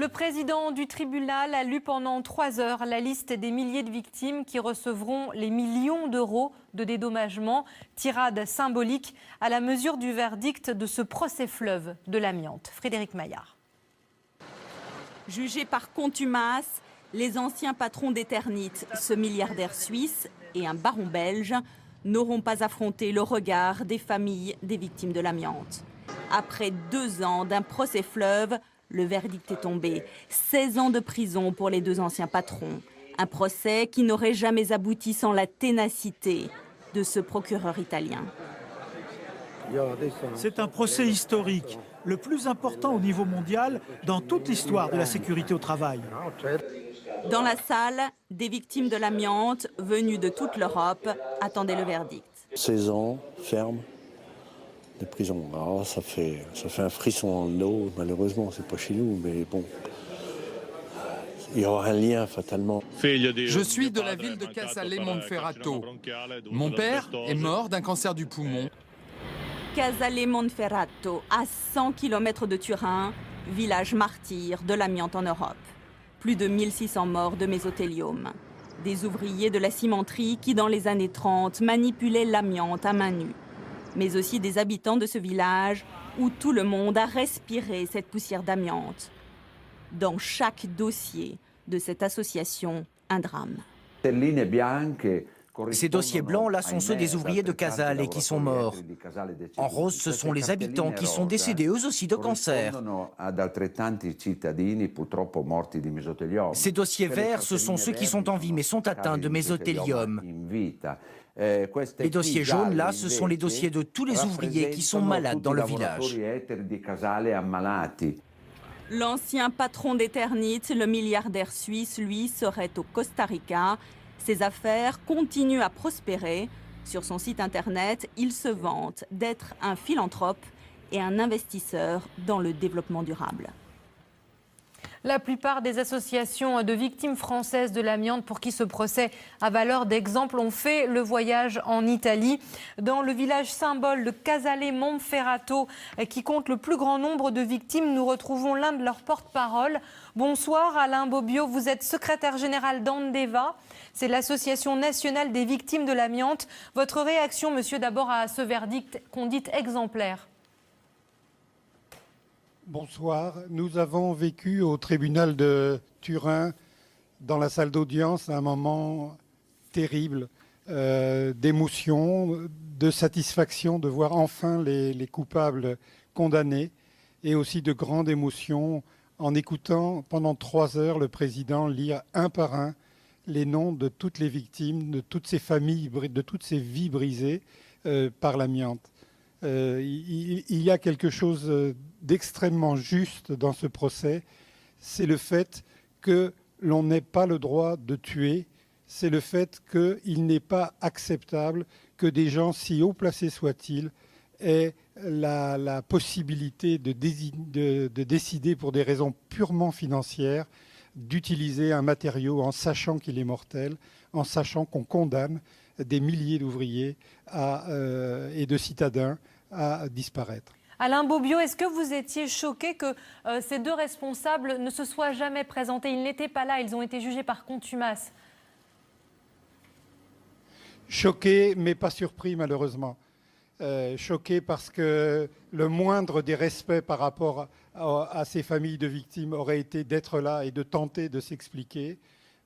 Le président du tribunal a lu pendant 3 heures la liste des milliers de victimes qui recevront les millions d'euros de dédommagement, tirade symbolique à la mesure du verdict de ce procès fleuve de l'amiante. Frédéric Maillard. Jugés par contumace, les anciens patrons d'Eternit, ce milliardaire suisse et un baron belge, n'auront pas affronté le regard des familles des victimes de l'amiante. Après 2 ans d'un procès fleuve, le verdict est tombé. 16 ans de prison pour les 2 anciens patrons. Un procès qui n'aurait jamais abouti sans la ténacité de ce procureur italien. C'est un procès historique, le plus important au niveau mondial dans toute l'histoire de la sécurité au travail. Dans la salle, des victimes de l'amiante venues de toute l'Europe attendaient le verdict. 16 ans, ferme, de prison. Alors, ça fait un frisson dans le dos, malheureusement, c'est pas chez nous, mais bon. Il y aura un lien fatalement. Je suis de la ville de Casale Monferrato. Mon père est mort d'un cancer du poumon. Casale Monferrato, à 100 km de Turin, village martyr de l'amiante en Europe. Plus de 1600 morts de mésothéliome. Des ouvriers de la cimenterie qui, dans les années 30, manipulaient l'amiante à main nue. Mais aussi des habitants de ce village où tout le monde a respiré cette poussière d'amiante. Dans chaque dossier de cette association, un drame. Ces dossiers blancs, là, sont ceux des ouvriers de Casale qui sont morts. En rose, ce sont les habitants qui sont décédés eux aussi de cancer. Ces dossiers verts, ce sont ceux qui sont en vie mais sont atteints de mésothéliome. Les dossiers jaunes, là, ce sont les dossiers de tous les ouvriers qui sont malades dans le village. L'ancien patron d'Eternit, le milliardaire suisse, lui, serait au Costa Rica. Ses affaires continuent à prospérer. Sur son site internet, il se vante d'être un philanthrope et un investisseur dans le développement durable. La plupart des associations de victimes françaises de l'amiante pour qui ce procès a valeur d'exemple ont fait le voyage en Italie. Dans le village symbole de Casale Monferrato, qui compte le plus grand nombre de victimes, nous retrouvons l'un de leurs porte-parole. Bonsoir Alain Bobbio, vous êtes secrétaire général d'Andeva. C'est l'association nationale des victimes de l'amiante. Votre réaction, monsieur, d'abord à ce verdict qu'on dit exemplaire? Bonsoir. Nous avons vécu au tribunal de Turin, dans la salle d'audience, un moment terrible d'émotion, de satisfaction de voir enfin les coupables condamnés et aussi de grande émotion en écoutant pendant 3 heures le président lire un par un les noms de toutes les victimes, de toutes ces familles, de toutes ces vies brisées par l'amiante. Il y a quelque chose d'extrêmement juste dans ce procès, c'est le fait que l'on n'ait pas le droit de tuer, c'est le fait qu'il n'est pas acceptable que des gens, si haut placés soient-ils, aient la possibilité de décider pour des raisons purement financières d'utiliser un matériau en sachant qu'il est mortel, en sachant qu'on condamne des milliers d'ouvriers et de citadins à disparaître. Alain Bobbio, est-ce que vous étiez choqué que ces 2 responsables ne se soient jamais présentés? Ils n'étaient pas là, ils ont été jugés par contumace. Choqué, mais pas surpris malheureusement. Choqué parce que le moindre des respects par rapport à ces familles de victimes aurait été d'être là et de tenter de s'expliquer,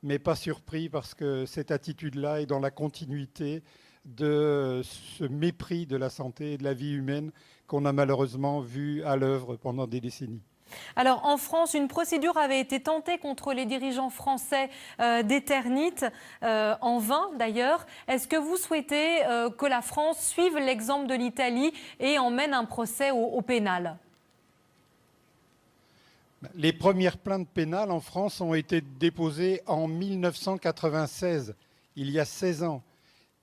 mais pas surpris parce que cette attitude-là est dans la continuité de ce mépris de la santé et de la vie humaine qu'on a malheureusement vu à l'œuvre pendant des décennies. Alors en France, une procédure avait été tentée contre les dirigeants français d'Eternit, en vain d'ailleurs. Est-ce que vous souhaitez que la France suive l'exemple de l'Italie et emmène un procès au pénal? Les premières plaintes pénales en France ont été déposées en 1996, il y a 16 ans.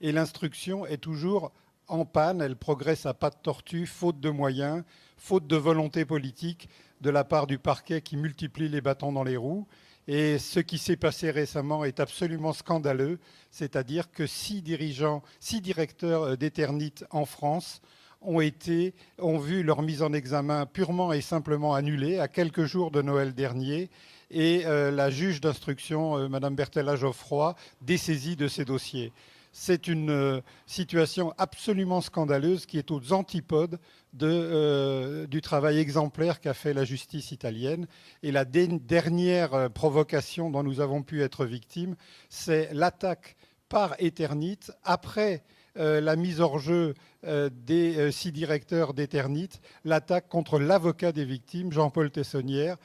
Et l'instruction est toujours en panne, elle progresse à pas de tortue, faute de moyens, faute de volonté politique de la part du parquet qui multiplie les bâtons dans les roues. Et ce qui s'est passé récemment est absolument scandaleux, c'est-à-dire que 6 directeurs d'Eternit en France ont vu leur mise en examen purement et simplement annulée à quelques jours de Noël dernier. Et la juge d'instruction, Mme Berthella Geoffroy, dessaisie de ces dossiers. C'est une situation absolument scandaleuse qui est aux antipodes du travail exemplaire qu'a fait la justice italienne. Et la dernière provocation dont nous avons pu être victimes, c'est l'attaque par Eternit après la mise hors jeu des 6 directeurs d'Eternit, l'attaque contre l'avocat des victimes, Jean-Paul Tessonnière,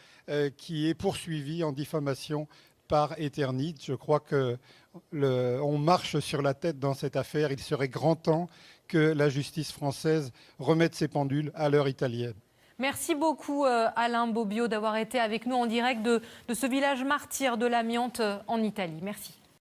qui est poursuivi en diffamation par Eternit. Je crois qu'on marche sur la tête dans cette affaire. Il serait grand temps que la justice française remette ses pendules à l'heure italienne. Merci beaucoup Alain Bobio d'avoir été avec nous en direct de ce village martyr de l'amiante en Italie. Merci.